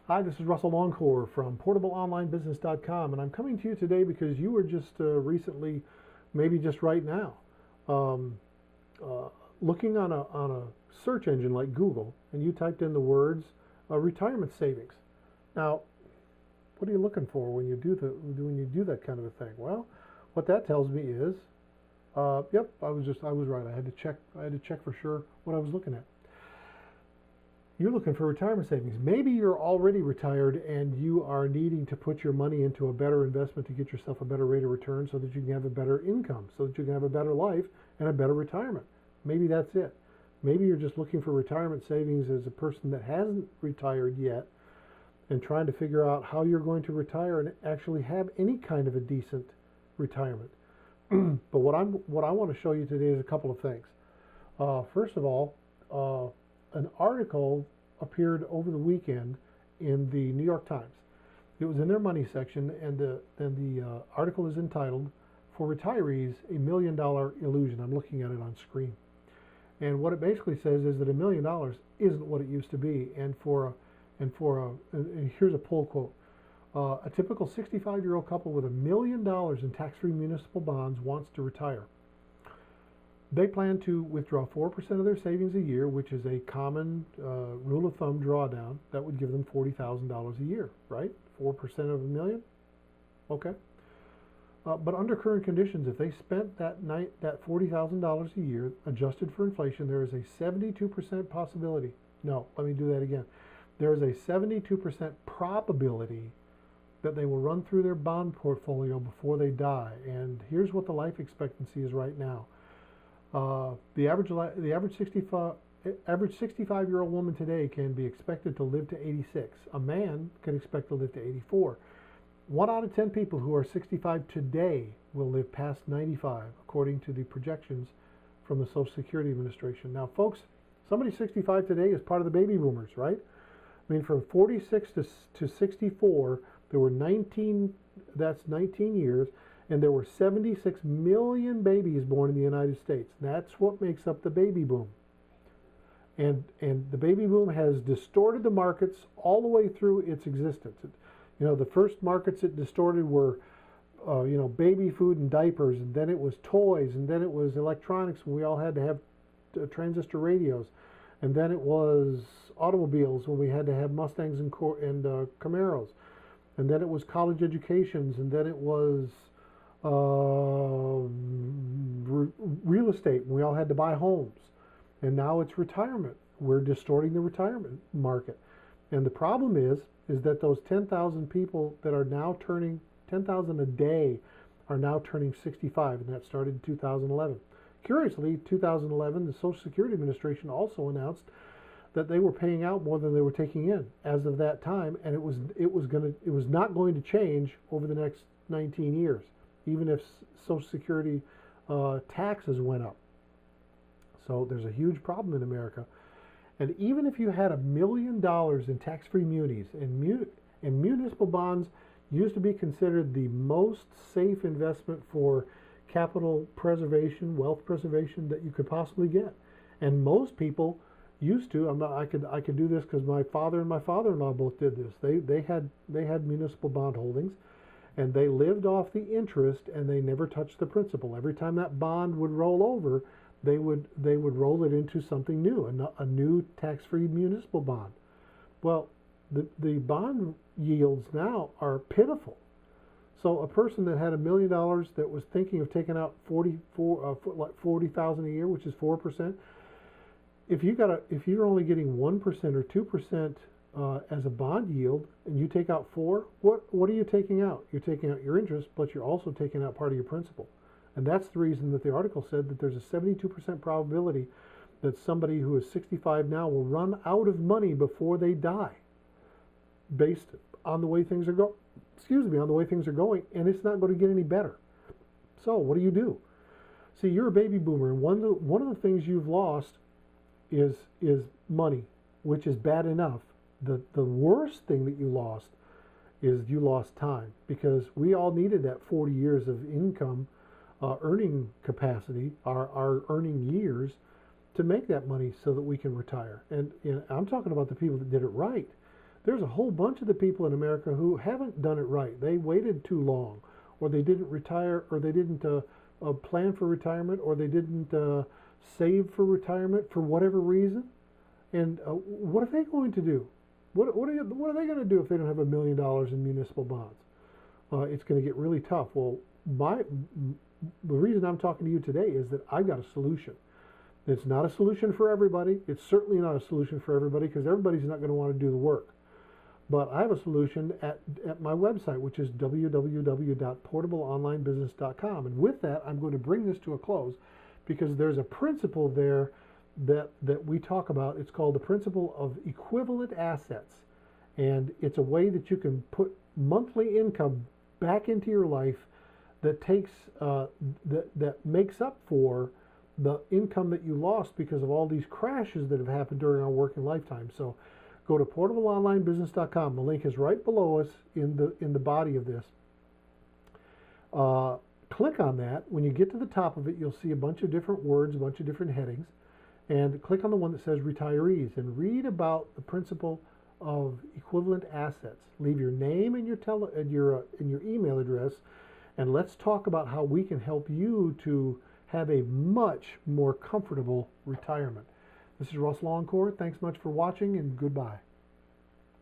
Hi, this is Russell Longcore from PortableOnlineBusiness.com, and I'm coming to you today because you were just recently, maybe just right now, um, looking on a search engine like Google, and you typed in the words retirement savings. Now, what are you looking for when you do that kind of a thing? Well, what that tells me is, yep, I was right. I had to check for sure what I was looking at. You're looking for retirement savings. Maybe you're already retired and you are needing to put your money into a better investment to get yourself a better rate of return so that you can have a better income, so that you can have a better life and a better retirement. Maybe that's it. Maybe you're just looking for retirement savings as a person that hasn't retired yet and trying to figure out how you're going to retire and actually have any kind of a decent retirement. But what I want to show you today is a couple of things. First of all, an article appeared over the weekend in the New York Times. It was in their money section, and the article is entitled "For Retirees, a $1 Million Illusion." I'm looking at it on screen, and what it basically says is that $1 million isn't what it used to be. And here's a pull quote: a typical 65-year-old couple with $1 million in tax-free municipal bonds wants to retire. They plan to withdraw 4% of their savings a year, which is a common rule of thumb drawdown. That would give them $40,000 a year, right? 4% of $1 million? Okay. But under current conditions, if they spent that $40,000 a year, adjusted for inflation, there is a 72% possibility. No, let me do that again. There is a 72% probability that they will run through their bond portfolio before they die. And here's what the life expectancy is right now. The average 65-year-old woman today can be expected to live to 86. A man can expect to live to 84. 1 out of 10 people who are 65 today will live past 95, according to the projections from the Social Security Administration. Now, folks, somebody 65 today is part of the baby boomers, right? I mean, from 46 to 64, there were 19. That's 19 years. And there were 76 million babies born in the United States. That's what makes up the baby boom. And the baby boom has distorted the markets all the way through its existence. The first markets it distorted were, baby food and diapers, and then it was toys, and then it was electronics, and we all had to have transistor radios, and then it was automobiles when we had to have Mustangs and Camaros, and then it was college educations, and then it was real estate. We all had to buy homes, and now it's retirement. We're distorting the retirement market, and the problem is that those 10,000 people that are now turning 10,000 a day are now turning 65, and that started in 2011. Curiously, 2011, the Social Security Administration also announced that they were paying out more than they were taking in as of that time, and it was not going to change over the next 19 years. Even if Social Security taxes went up. So there's a huge problem in America. And even if you had $1 million in tax-free munis, and municipal bonds used to be considered the most safe investment for capital preservation, wealth preservation that you could possibly get. And most people used to. I could do this because my father and my father-in-law both did this. They had municipal bond holdings. And they lived off the interest, and they never touched the principal. Every time that bond would roll over, they would roll it into something new, a new tax-free municipal bond. Well, the bond yields now are pitiful. So a person that had $1 million that was thinking of taking out $40,000 a year, which is 4%, if you're only getting 1% or 2%. As a bond yield, and you take out 4, what are you taking out? You're taking out your interest, but you're also taking out part of your principal. And that's the reason that the article said that there's a 72% probability that somebody who is 65 now will run out of money before they die, based on the way things are going. On the way things are going, and it's not going to get any better. So what do you do? See, you're a baby boomer, and one of the things you've lost is money, which is bad enough. The worst thing that you lost is you lost time, because we all needed that 40 years of income earning capacity, our earning years, to make that money so that we can retire. And I'm talking about the people that did it right. there's a whole bunch of the people in America who haven't done it right. They waited too long, or they didn't retire, or they didn't plan for retirement, or they didn't save for retirement for whatever reason. And what are they going to do? What are they going to do if they don't have $1 million in municipal bonds? It's going to get really tough. Well, the reason I'm talking to you today is that I've got a solution. It's not a solution for everybody. It's certainly not a solution for everybody because everybody's not going to want to do the work. But I have a solution at my website, which is www.portableonlinebusiness.com. And with that, I'm going to bring this to a close because there's a principle there that we talk about. It's called the principle of equivalent assets. And it's a way that you can put monthly income back into your life that takes that makes up for the income that you lost because of all these crashes that have happened during our working lifetime. So go to portableonlinebusiness.com. The link is right below us in the body of this. Click on that. When you get to the top of it, you'll see a bunch of different words, a bunch of different headings, and click on the one that says retirees and read about the principle of equivalent assets. Leave your name and your email address, and let's talk about how we can help you to have a much more comfortable retirement. This is Russ Longcore. Thanks much for watching, and goodbye.